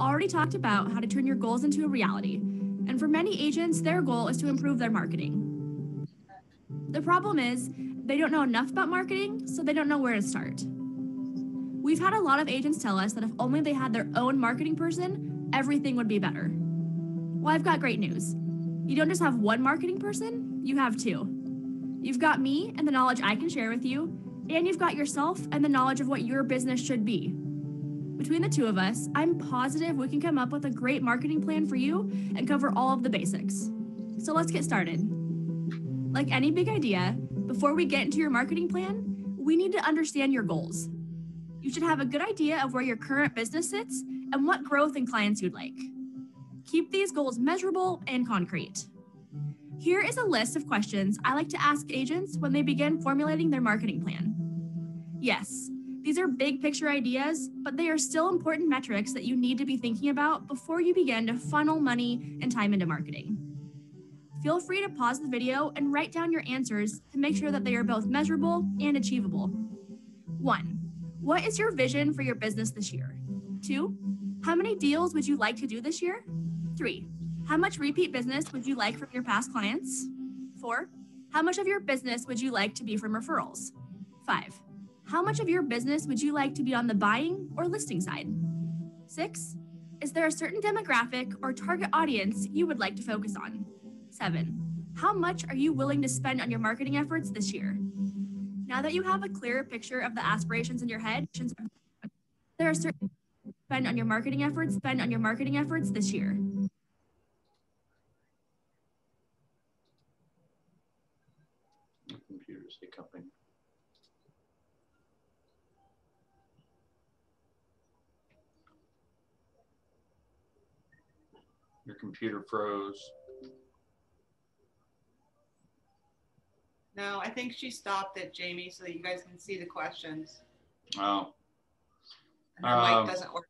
already talked about how to turn your goals into a reality, and for many agents, their goal is to improve their marketing. The problem is, they don't know enough about marketing, so they don't know where to start. We've had a lot of agents tell us that if only they had their own marketing person, everything would be better. Well, I've got great news. You don't just have one marketing person, you have two. You've got me and the knowledge I can share with you, and you've got yourself and the knowledge of what your business should be. Between the two of us, I'm positive we can come up with a great marketing plan for you and cover all of the basics. So let's get started. Like any big idea, before we get into your marketing plan, we need to understand your goals. You should have a good idea of where your current business sits and what growth and clients you'd like. Keep these goals measurable and concrete. Here is a list of questions I like to ask agents when they begin formulating their marketing plan. Yes, these are big picture ideas, but they are still important metrics that you need to be thinking about before you begin to funnel money and time into marketing. Feel free to pause the video and write down your answers to make sure that they are both measurable and achievable. 1. What is your vision for your business this year? 2. How many deals would you like to do this year? 3. How much repeat business would you like from your past clients? 4. How much of your business would you like to be from referrals? 5. How much of your business would you like to be on the buying or listing side? 6. Is there a certain demographic or target audience you would like to focus on? 7. How much are you willing to spend on your marketing efforts this year? Now that you have a clearer picture of the aspirations in your head, there are certain spend on your marketing efforts this year. Computers hiccuping. Your computer froze. No, I think she stopped it, Jamie, so that you guys can see the questions. Oh. And her mic doesn't work.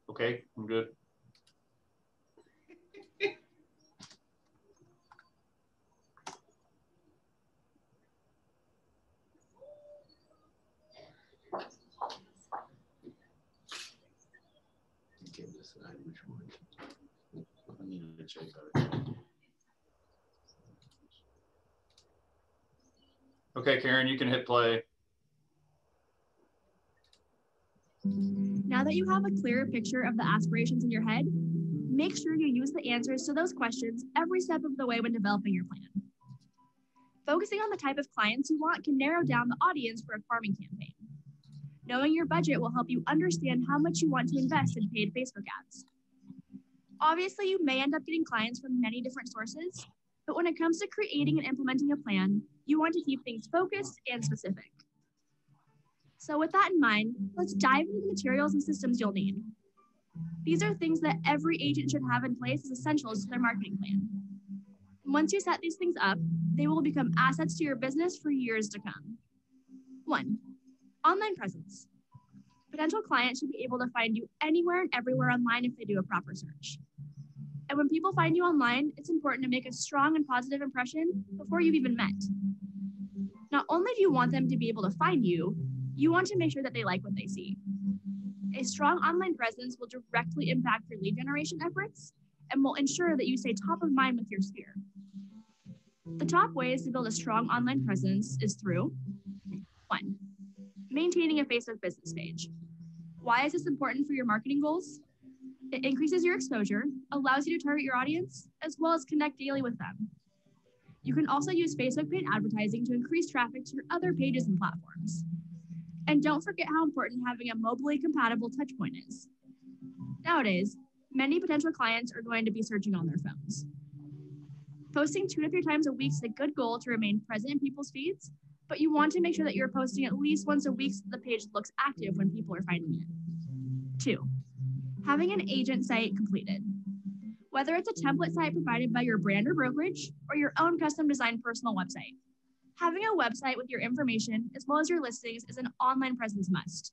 Okay, I'm good. Which one? I needed to check that. Okay, Karen, you can hit play. Now that you have a clearer picture of the aspirations in your head, make sure you use the answers to those questions every step of the way when developing your plan. Focusing on the type of clients you want can narrow down the audience for a farming campaign. Knowing your budget will help you understand how much you want to invest in paid Facebook ads. Obviously, you may end up getting clients from many different sources, but when it comes to creating and implementing a plan, you want to keep things focused and specific. So with that in mind, let's dive into the materials and systems you'll need. These are things that every agent should have in place as essentials to their marketing plan. And once you set these things up, they will become assets to your business for years to come. 1. Online presence. Potential clients should be able to find you anywhere and everywhere online if they do a proper search. And when people find you online, it's important to make a strong and positive impression before you've even met. Not only do you want them to be able to find you, you want to make sure that they like what they see. A strong online presence will directly impact your lead generation efforts and will ensure that you stay top of mind with your sphere. The top ways to build a strong online presence is through 1. Maintaining a Facebook business page. Why is this important for your marketing goals? It increases your exposure, allows you to target your audience, as well as connect daily with them. You can also use Facebook paid advertising to increase traffic to your other pages and platforms. And don't forget how important having a mobilely compatible touchpoint is. Nowadays, many potential clients are going to be searching on their phones. Posting 2 to 3 times a week is a good goal to remain present in people's feeds, but you want to make sure that you're posting at least once a week so the page looks active when people are finding it. 2. Having an agent site completed. Whether it's a template site provided by your brand or brokerage, or your own custom designed personal website, having a website with your information as well as your listings is an online presence must.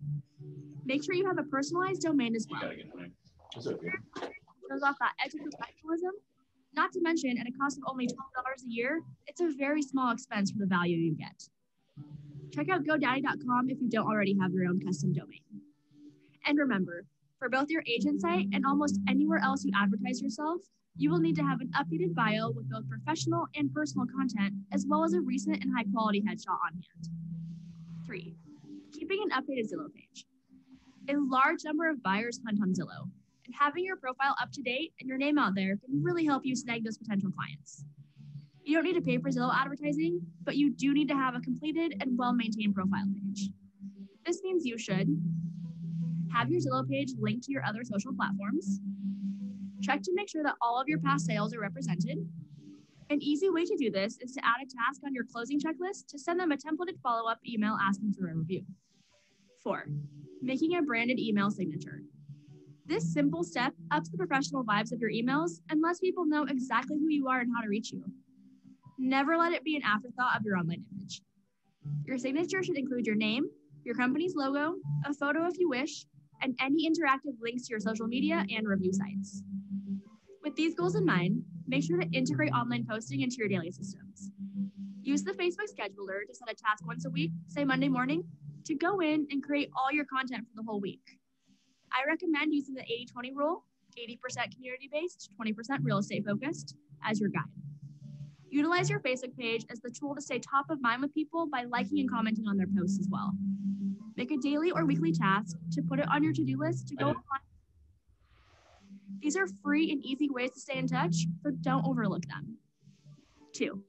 Make sure you have a personalized domain as well. It's okay. Shows off that edge of professionalism Not to mention, at a cost of only $12 a year, it's a very small expense for the value you get. Check out GoDaddy.com if you don't already have your own custom domain. And remember, for both your agent site and almost anywhere else you advertise yourself, you will need to have an updated bio with both professional and personal content, as well as a recent and high-quality headshot on hand. 3, keeping an updated Zillow page. A large number of buyers hunt on Zillow, and having your profile up to date and your name out there can really help you snag those potential clients. You don't need to pay for Zillow advertising, but you do need to have a completed and well-maintained profile page. This means you should have your Zillow page linked to your other social platforms, check to make sure that all of your past sales are represented. An easy way to do this is to add a task on your closing checklist to send them a templated follow-up email asking for a review. 4, making a branded email signature. This simple step ups the professional vibes of your emails and lets people know exactly who you are and how to reach you. Never let it be an afterthought of your online image. Your signature should include your name, your company's logo, a photo if you wish, and any interactive links to your social media and review sites. With these goals in mind, make sure to integrate online posting into your daily systems. Use the Facebook scheduler to set a task once a week, say Monday morning, to go in and create all your content for the whole week. I recommend using the 80-20 rule, 80% community-based, 20% real estate-focused, as your guide. Utilize your Facebook page as the tool to stay top of mind with people by liking and commenting on their posts as well. Make a daily or weekly task to put it on your to-do list to go online. These are free and easy ways to stay in touch, so don't overlook them. 2,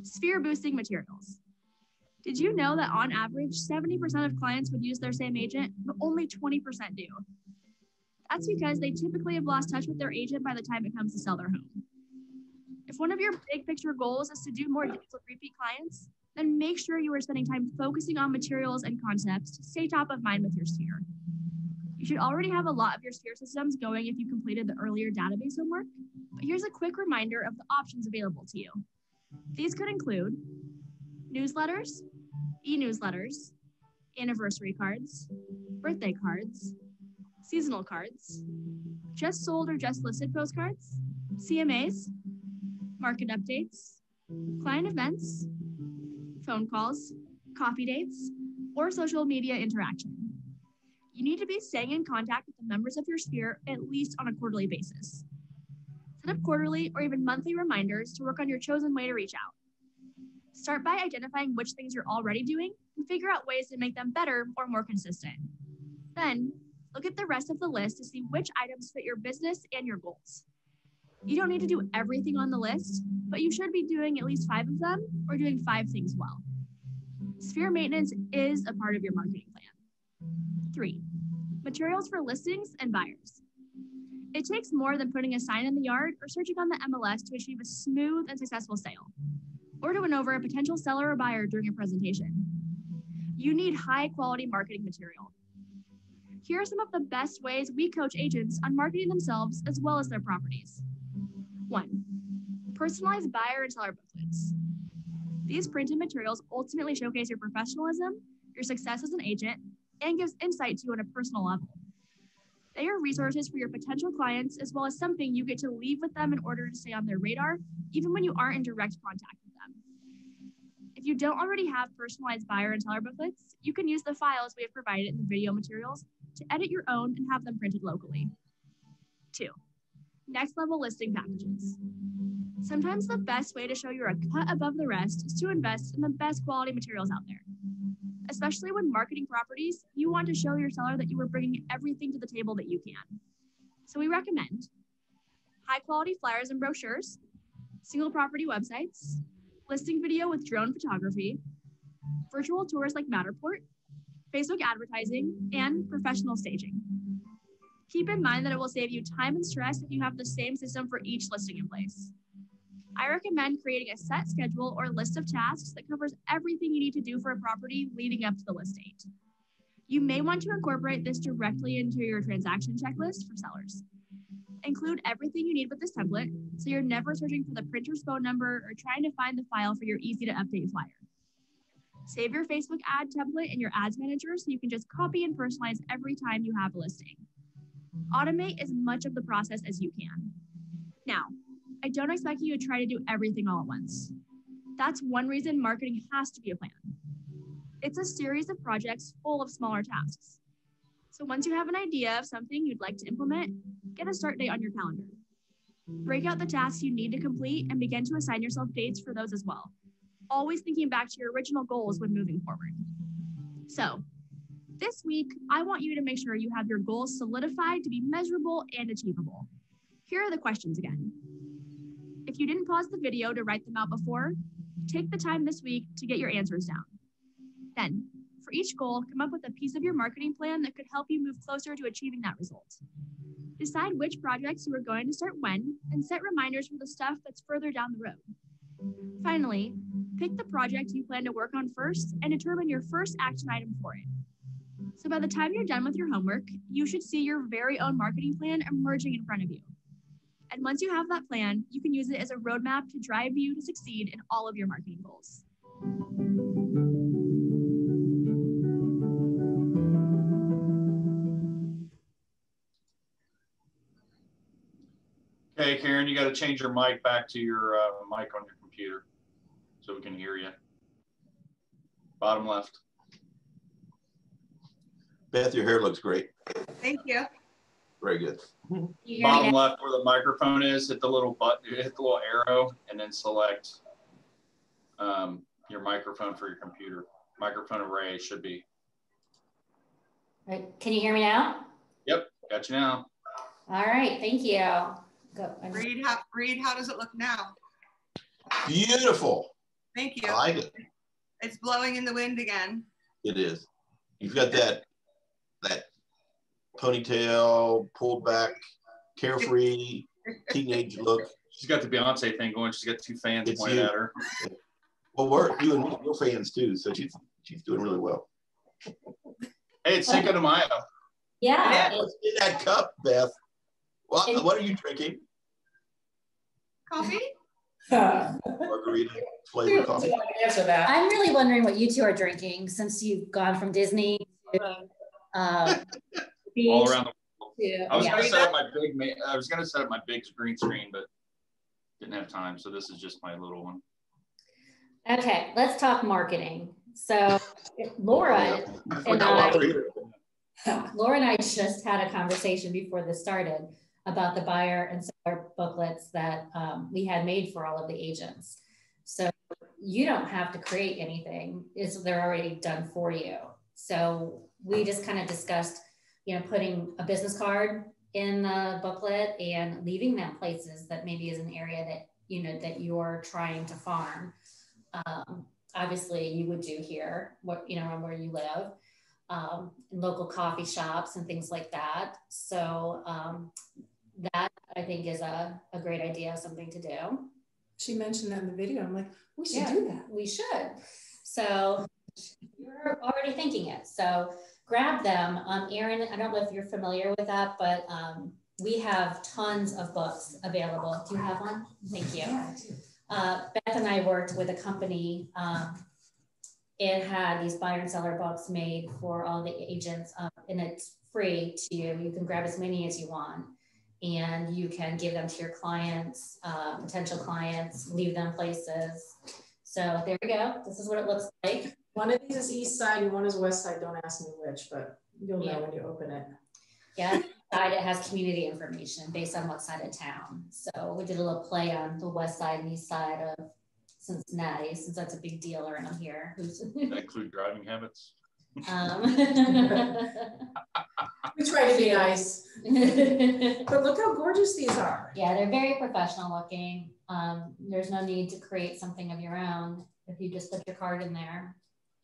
sphere boosting materials. Did you know that on average, 70% of clients would use their same agent, but only 20% do? That's because they typically have lost touch with their agent by the time it comes to sell their home. If one of your big picture goals is to do more deals with repeat clients, then make sure you are spending time focusing on materials and concepts to stay top of mind with your sphere. You should already have a lot of your sphere systems going if you completed the earlier database homework, but here's a quick reminder of the options available to you. These could include newsletters, e-newsletters, anniversary cards, birthday cards, seasonal cards, just sold or just listed postcards, CMAs, market updates, client events, phone calls, coffee dates, or social media interaction. You need to be staying in contact with the members of your sphere at least on a quarterly basis. Set up quarterly or even monthly reminders to work on your chosen way to reach out. Start by identifying which things you're already doing and figure out ways to make them better or more consistent. Then, look at the rest of the list to see which items fit your business and your goals. You don't need to do everything on the list, but you should be doing at least 5 of them or doing 5 things well. Sphere maintenance is a part of your marketing plan. 3, materials for listings and buyers. It takes more than putting a sign in the yard or searching on the MLS to achieve a smooth and successful sale, or to win over a potential seller or buyer during a presentation. You need high quality marketing material. Here are some of the best ways we coach agents on marketing themselves as well as their properties. 1, personalized buyer and seller booklets. These printed materials ultimately showcase your professionalism, your success as an agent, and gives insight to you on a personal level. They are resources for your potential clients as well as something you get to leave with them in order to stay on their radar, even when you aren't in direct contact with them. If you don't already have personalized buyer and seller booklets, you can use the files we have provided in the video materials to edit your own and have them printed locally. 2, next level listing packages. Sometimes the best way to show you're a cut above the rest is to invest in the best quality materials out there. Especially when marketing properties, you want to show your seller that you are bringing everything to the table that you can. So we recommend high quality flyers and brochures, single property websites, listing video with drone photography, virtual tours like Matterport, Facebook advertising, and professional staging. Keep in mind that it will save you time and stress if you have the same system for each listing in place. I recommend creating a set schedule or list of tasks that covers everything you need to do for a property leading up to the list date. You may want to incorporate this directly into your transaction checklist for sellers. Include everything you need with this template, so you're never searching for the printer's phone number or trying to find the file for your easy to update flyer. Save your Facebook ad template in your ads manager so you can just copy and personalize every time you have a listing. Automate as much of the process as you can. Now, I don't expect you to try to do everything all at once. That's one reason marketing has to be a plan. It's a series of projects full of smaller tasks. So once you have an idea of something you'd like to implement, get a start date on your calendar. Break out the tasks you need to complete and begin to assign yourself dates for those as well. Always thinking back to your original goals when moving forward. So this week, I want you to make sure you have your goals solidified to be measurable and achievable. Here are the questions again. If you didn't pause the video to write them out before, take the time this week to get your answers down. Then, for each goal, come up with a piece of your marketing plan that could help you move closer to achieving that result. Decide which projects you are going to start when, and set reminders for the stuff that's further down the road. Finally, pick the project you plan to work on first and determine your first action item for it. So by the time you're done with your homework, you should see your very own marketing plan emerging in front of you. And once you have that plan, you can use it as a roadmap to drive you to succeed in all of your marketing goals. Okay, Karen, you got to change your mic back to your mic on your computer so we can hear you. Bottom left. Beth, your hair looks great. Thank you. Very good. Bottom left where the microphone is, hit the little button, hit the little arrow, and then select your microphone for your computer. Microphone array should be. All right. Can you hear me now? Yep, got you now. All right, thank you. Go. Reed, how does it look now? Beautiful. Thank you. I like it. It's blowing in the wind again. It is. You've got that ponytail, pulled back, carefree, teenage look. She's got the Beyonce thing going. She's got two fans pointing at her. Well, you and me, we're fans too, so she's doing really well. Hey, it's Cinco de Mayo. Yeah. What's in that cup, Beth? What are you drinking? Coffee? Margarita flavored coffee. Answer that. I'm really wondering what you two are drinking since you've gone from Disney to beach. All around the world. I was Yeah. going to set up my big green screen, but didn't have time. So this is just my little one. Okay, let's talk marketing. So Laura and I just had a conversation before this started about the buyer and seller booklets that we had made for all of the agents. So you don't have to create anything; they're already done for you. So we just kind of discussed, putting a business card in the booklet and leaving them places that maybe is an area that that you're trying to farm. Obviously, you would do here, where you live. Local coffee shops and things like that. So that I think is a great idea, something to do. She mentioned that in the video. I'm like, we should do that. We should. So you're already thinking it. So grab them. Erin, I don't know if you're familiar with that, but we have tons of books available. Do you have one? Thank you. Beth and I worked with a company. It had these buyer and seller books made for all the agents, and it's free to you. You can grab as many as you want, and you can give them to your clients, potential clients, leave them places. So there we go. This is what it looks like. One of these is east side and one is west side. Don't ask me which, but you'll know when you open it. Yeah, side it has community information based on what side of town. So we did a little play on the west side and east side of Cincinnati, since that's a big deal around here. That include driving habits. We try to be nice. But look how gorgeous these are. Yeah, they're very professional looking. There's no need to create something of your own if you just put your card in there.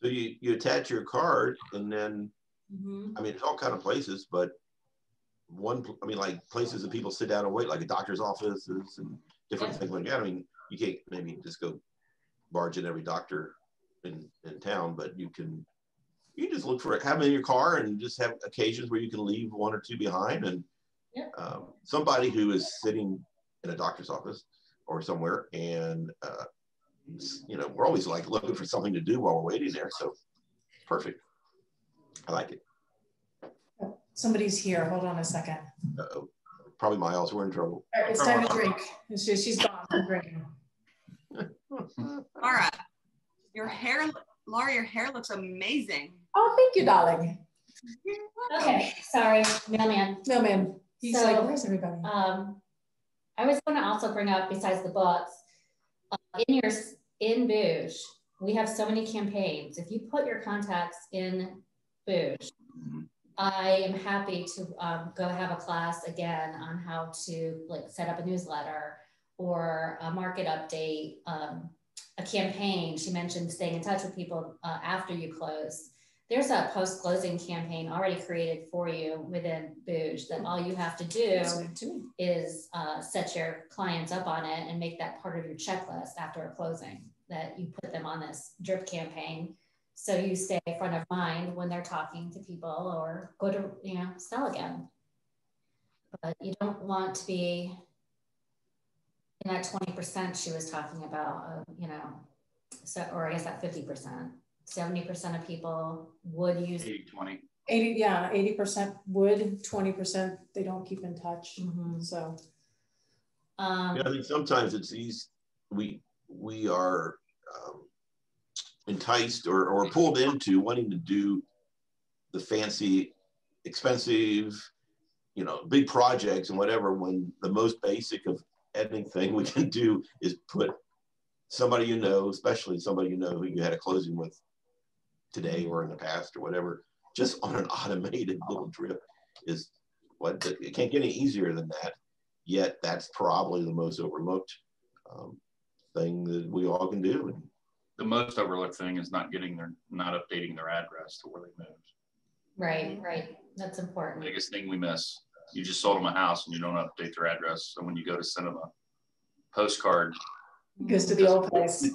So you attach your card, and then I mean, it's all kind of places, but like places that people sit down and wait, like a doctor's offices and different things like that. I mean, you can't maybe just go barge in every doctor in town, but you can just look for it, have them in your car, and just have occasions where you can leave one or two behind. And somebody who is sitting in a doctor's office or somewhere, and we're always like looking for something to do while we're waiting there. So perfect. I like it. Somebody's here. Hold on a second. Uh-oh. probably Miles, we're in trouble. All right, it's time to drink. She's gone from drinking. Laura, Laura, your hair looks amazing. Oh, thank you, darling. Okay, sorry, mailman. Mailman. He's So, like, where's everybody? I was going to also bring up, besides the books, in Booge, we have so many campaigns. If you put your contacts in Booge, I am happy to go have a class again on how to like set up a newsletter or a market update, a campaign. She mentioned staying in touch with people after you close. There's a post-closing campaign already created for you within Booge that all you have to do is set your clients up on it and make that part of your checklist after a closing, that you put them on this drip campaign. So you stay front of mind when they're talking to people or go to, sell again. But you don't want to be in that 20% she was talking about, so, or I guess that 50%. 70% of people would use 80-20. 80% would, 20% they don't keep in touch. So I think sometimes it's these we are enticed or pulled into wanting to do the fancy, expensive, big projects and whatever, when the most basic of anything we can do is put somebody especially somebody who you had a closing with today or in the past or whatever, just on an automated little drip is what it can't get any easier than that. Yet that's probably the most overlooked thing that we all can do. And the most overlooked thing is not updating their address to where they moved. Right. That's important. Biggest thing we miss. You just sold them a house and you don't update their address. So when you go to send them a postcard, it goes to the old place.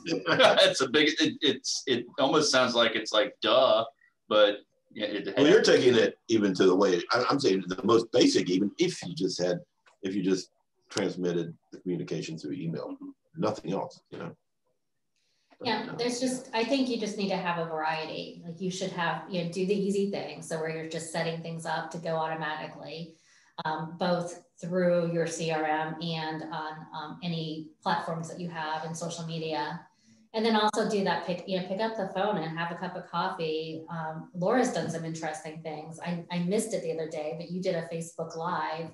It almost sounds like it's like duh, but well, you're taking it even to the way I'm saying the most basic, even if you just transmitted the communication through email, nothing else, I think you just need to have a variety. Like you should have, do the easy things. So where you're just setting things up to go automatically, both through your CRM and on any platforms that you have in social media. And then also do that, pick up the phone and have a cup of coffee. Laura's done some interesting things. I missed it the other day, but you did a Facebook Live.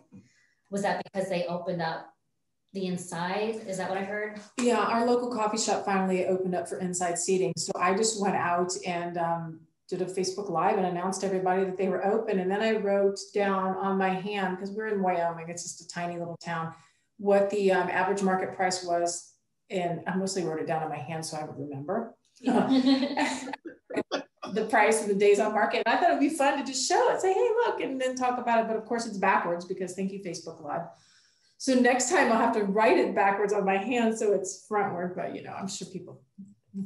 Was that because they opened up the inside? Is that what I heard? Yeah, our local coffee shop finally opened up for inside seating. So I just went out and did a Facebook Live and announced to everybody that they were open. And then I wrote down on my hand, because we're in Wyoming, it's just a tiny little town, what the average market price was. And I mostly wrote it down on my hand so I would remember. The price of the days on market. And I thought it'd be fun to just show it, say, hey, look, and then talk about it. But of course it's backwards because thank you, Facebook Live. So next time I'll have to write it backwards on my hand so it's frontward. But I'm sure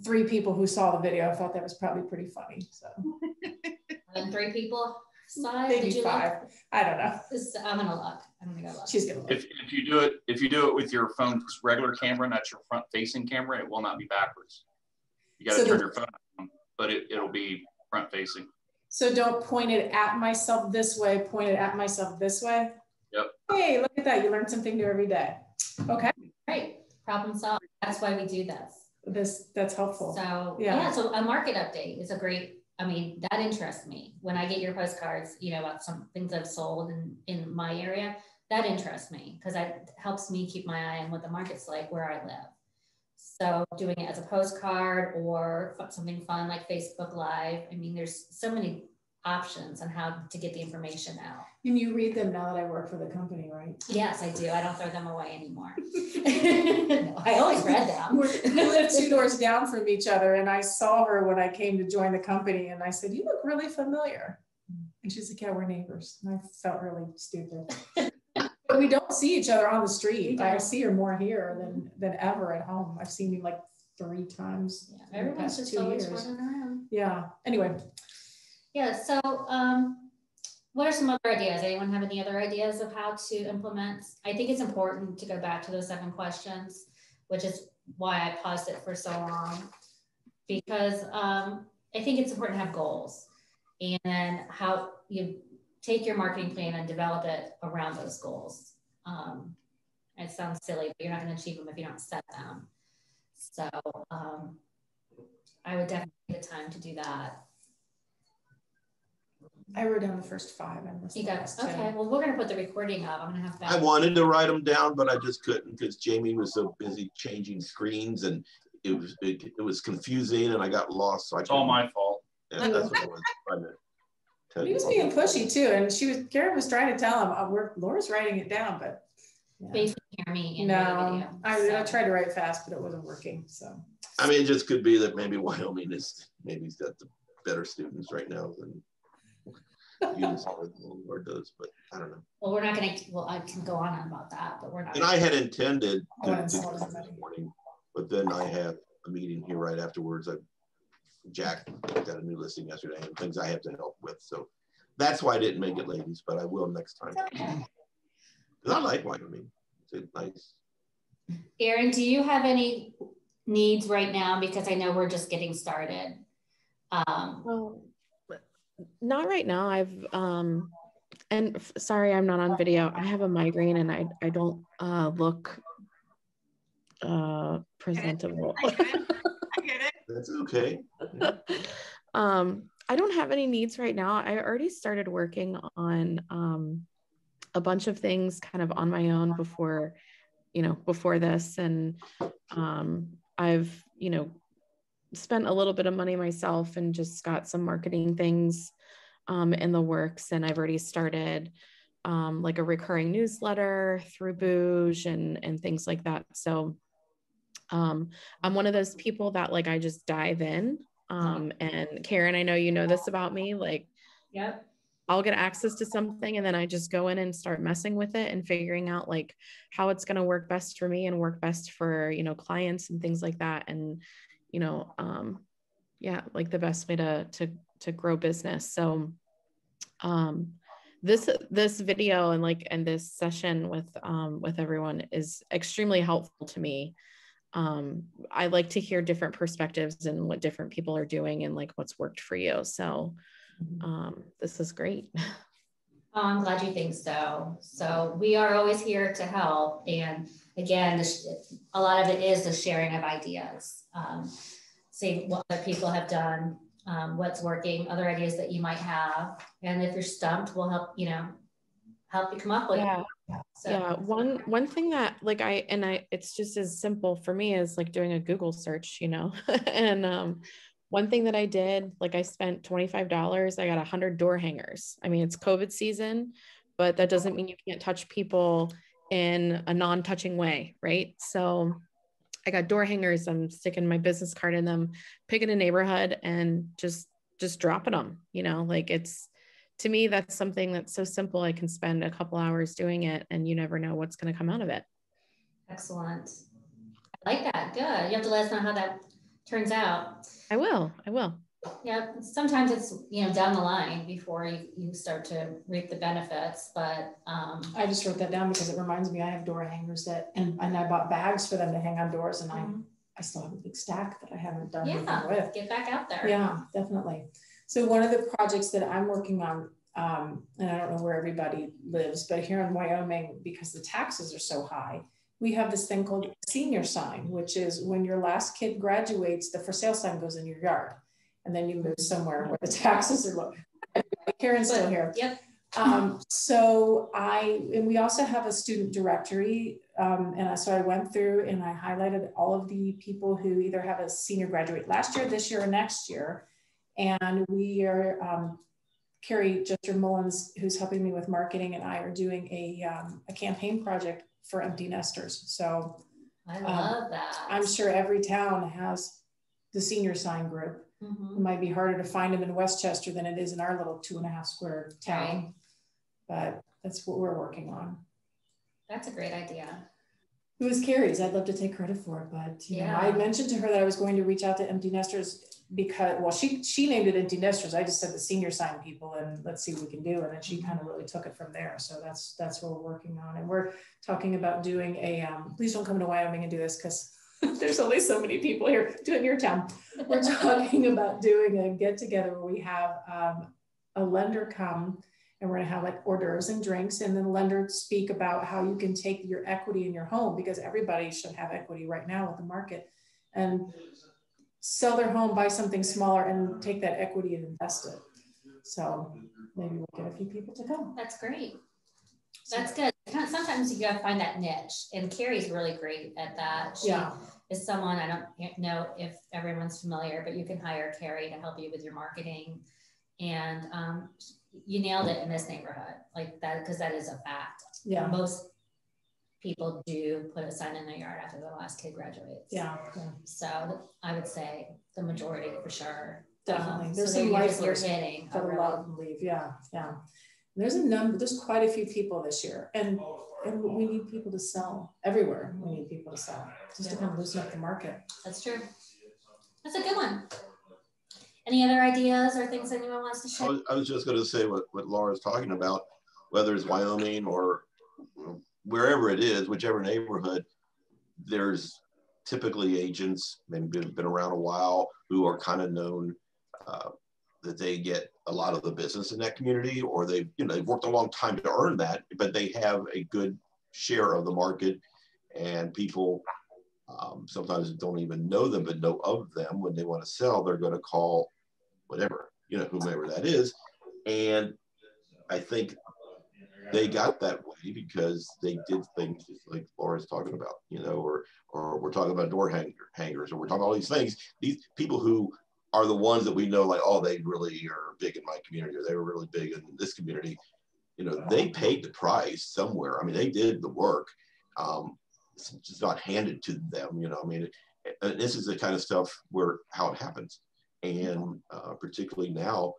3 people who saw the video thought that was probably pretty funny. So and 3 people saw it. Maybe 5. Look? I don't know. I'm gonna look. I'm gonna go look. She's gonna look. If you do it with your phone's regular camera, and that's your front facing camera, it will not be backwards. You got to turn your phone on, but it'll be front facing. So don't point it at myself this way, point it at myself this way. Yep. Hey, look at that. You learn something new every day. Okay. Great. Problem solved. That's why we do this. That's helpful. So yeah, so a market update is a great, that interests me. When I get your postcards, about some things I've sold in my area, that interests me because that helps me keep my eye on what the market's like where I live. So doing it as a postcard or something fun like Facebook Live. There's so many options on how to get the information out. And you read them now that I work for the company, right? Yes, I do. I don't throw them away anymore. No, I always read them. We live 2 doors down from each other, and I saw her when I came to join the company, and I said, you look really familiar. And she's like, yeah, we're neighbors. And I felt really stupid. But we don't see each other on the street. I see her more here than ever at home. I've seen you like 3 times. Yeah, everyone's just always running around. Yeah. Anyway. Yeah. So, what are some other ideas? Anyone have any other ideas of how to implement? I think it's important to go back to those 7 questions, which is why I paused it for so long, because I think it's important to have goals and how you take your marketing plan and develop it around those goals. It sounds silly, but you're not going to achieve them if you don't set them. So I would definitely take the time to do that. I wrote down the first 5. And you got okay. Well, we're going to put the recording up. I'm going to have. I wanted to write them down, but I just couldn't because Jamie was so busy changing screens, and it was confusing, and I got lost. So it's all my fault. Yeah, that's what I was trying to tell you. He was being pushy too, and Karen was trying to tell him, Laura's writing it down, but. Yeah. Basically, hear me in no, video, I tried to write fast, but it wasn't working. So I mean, it just could be that maybe Wyoming is maybe got the better students right now than or does, but I don't know. Well, we're not going to. Well, I can go on about that, but we're not. And I had intended to do this morning, but then I had a meeting here right afterwards. Jack got a new listing yesterday and things I have to help with, so that's why I didn't make it, ladies. But I will next time. Okay. I like Wyoming. It's nice. Erin, do you have any needs right now? Because I know we're just getting started. Well, not right now. I've and sorry, I'm not on video. I have a migraine and I don't look presentable. I get it. That's okay. I don't have any needs right now. I already started working on a bunch of things kind of on my own before this. And I've, spent a little bit of money myself and just got some marketing things in the works. And I've already started like a recurring newsletter through Booge and things like that. So I'm one of those people that like, I just dive in. And Karen, I know you know this about me, like, yep. I'll get access to something and then I just go in and start messing with it and figuring out like how it's going to work best for me and work best for, clients and things like that. And, like the best way to grow business. So, this video and this session with everyone is extremely helpful to me. I like to hear different perspectives and what different people are doing and like what's worked for you. So, this is great. Oh, I'm glad you think so. So we are always here to help. And again, a lot of it is the sharing of ideas. See what other people have done, what's working, other ideas that you might have. And if you're stumped, we'll help you come up with it. So. Yeah. One thing that it's just as simple for me as like doing a Google search, and, one thing that I did, like I spent $25, I got 100 door hangers. I mean, it's COVID season, but that doesn't mean you can't touch people in a non-touching way, right? So I got door hangers, I'm sticking my business card in them, picking a neighborhood and just dropping them, to me, that's something that's so simple. I can spend a couple hours doing it and you never know what's going to come out of it. Excellent. I like that. Good. You have to let us know how that turns out. I will. Yeah. Sometimes it's, down the line before you start to reap the benefits, but I just wrote that down because it reminds me I have door hangers and I bought bags for them to hang on doors and I still have a big stack that I haven't done anything with. Get back out there. Yeah, definitely. So one of the projects that I'm working on, and I don't know where everybody lives, but here in Wyoming, because the taxes are so high, we have this thing called senior sign, which is when your last kid graduates, the for sale sign goes in your yard. And then you move somewhere where the taxes are low. Karen's still here. Yep. And we also have a student directory. So I went through and I highlighted all of the people who either have a senior graduate last year, this year, or next year. And we are, Carrie Jester Mullins, who's helping me with marketing, and I are doing a campaign project for empty nesters. So I love that. I'm sure every town has the senior sign group. It might be harder to find them in Westchester than it is in our little 2.5 square town, but that's what we're working on. That's a great idea. It was Carrie's. I'd love to take credit for it, but I mentioned to her that I was going to reach out to empty nesters because, well, she named it empty nesters. I just said the senior sign people and let's see what we can do. And then she kind of really took it from there. So that's what we're working on. And we're talking about doing a, please don't come to Wyoming and do this because there's only so many people here. Do it in your town. We're talking about doing a get together where we have a lender come and we're going to have like hors d'oeuvres and drinks, and then lenders speak about how you can take your equity in your home, because everybody should have equity right now with the market, and sell their home, buy something smaller, and take that equity and invest it. So maybe we'll get a few people to come. That's great. That's good. Sometimes you got to find that niche, and Carrie's really great at that. She is someone, I don't know if everyone's familiar, but you can hire Carrie to help you with your marketing. And you nailed it in this neighborhood, like that, because that is a fact. Yeah. Most people do put a sign in their yard after the last kid graduates. Yeah. So I would say the majority for sure. Definitely. There's so some you're hitting for the love and leave. Yeah. Yeah. There's quite a few people this year, and we need people to sell everywhere. We need people to sell just to kind of loosen up the market. That's true. That's a good one. Any other ideas or things anyone wants to share? I was just going to say what Laura's talking about, whether it's Wyoming or wherever it is, whichever neighborhood, there's typically agents, maybe been around a while, who are kind of known that they get a lot of the business in that community, or they've worked a long time to earn that, but they have a good share of the market, and people sometimes don't even know them, but know of them. When they want to sell, they're going to call whatever, whomever that is. And I think they got that way because they did things just like Laura's talking about, or we're talking about door hangers, or we're talking about all these things. These people who are the ones that we know, like, oh, they really are big in my community, or they were really big in this community. They paid the price somewhere. I mean, they did the work. It's just not handed to them, and this is the kind of stuff how it happens. And particularly now,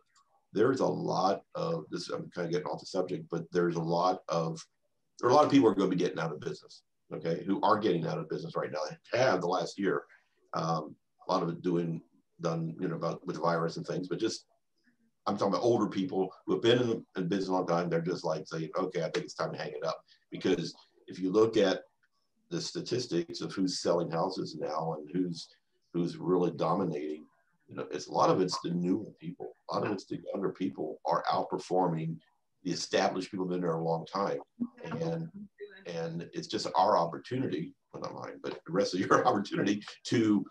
there's a lot of this. I'm kind of getting off the subject, but there are a lot of people who are going to be getting out of business. Okay, who are getting out of business right now. They have the last year. A lot of it done, about with the virus and things. But just, I'm talking about older people who have been in business a long time. They're just like saying, okay, I think it's time to hang it up. Because if you look at the statistics of who's selling houses now and who's really dominating, it's a lot of it's the new people. A lot of it's the younger people are outperforming the established people who've been there a long time. And it's just our opportunity, well, not mine, but the rest of your opportunity to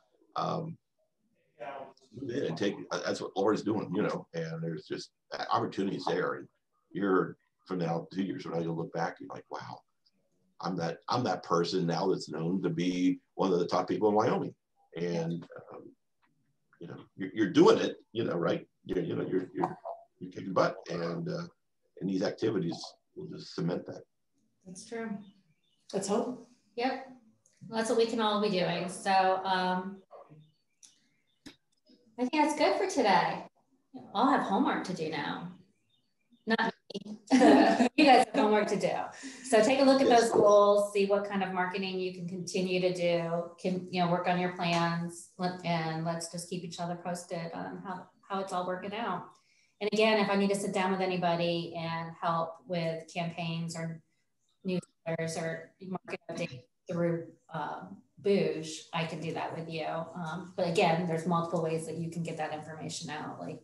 and take. That's what Laura's doing, and there's just opportunities there. And you're, from now 2 years from now, you'll look back and you're like, wow, I'm that person now that's known to be one of the top people in Wyoming. And you're doing it, right? You're kicking butt, and these activities will just cement that. That's true. Let's hope. Yep. Well, that's what we can all be doing. So I think that's good for today. I'll have homework to do now. Not me. You guys have homework to do. So take a look at those goals, see what kind of marketing you can continue to do, work on your plans, and let's just keep each other posted on how it's all working out. And again, if I need to sit down with anybody and help with campaigns or newsletters or market updates through Boosh, I can do that with you. But again, there's multiple ways that you can get that information out, like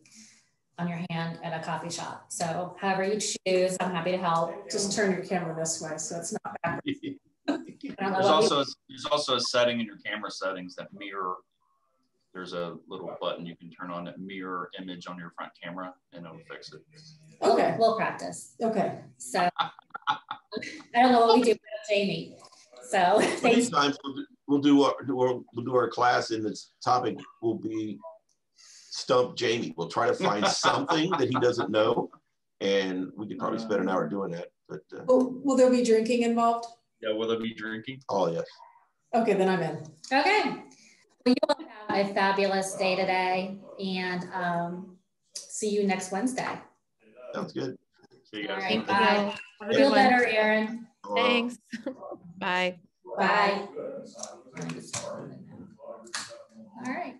on your hand at a coffee shop. So however you choose, I'm happy to help. Just turn your camera this way so it's not backwards. There's also a setting in your camera settings that mirror. There's a little button you can turn on that mirror image on your front camera, and it'll fix it. Okay. We'll practice. Okay. So I don't know what we do with Jamie. So these times we'll do our class, and its topic will be Stump Jamie. We'll try to find something that he doesn't know, and we could probably spend an hour doing that. But will there be drinking involved? Yeah, will there be drinking? Oh yes. Okay, then I'm in. Okay. Well, you all have a fabulous day today, and see you next Wednesday. Sounds good. See you guys. All right, bye. Feel better, Erin. Thanks. Bye. Bye. All right.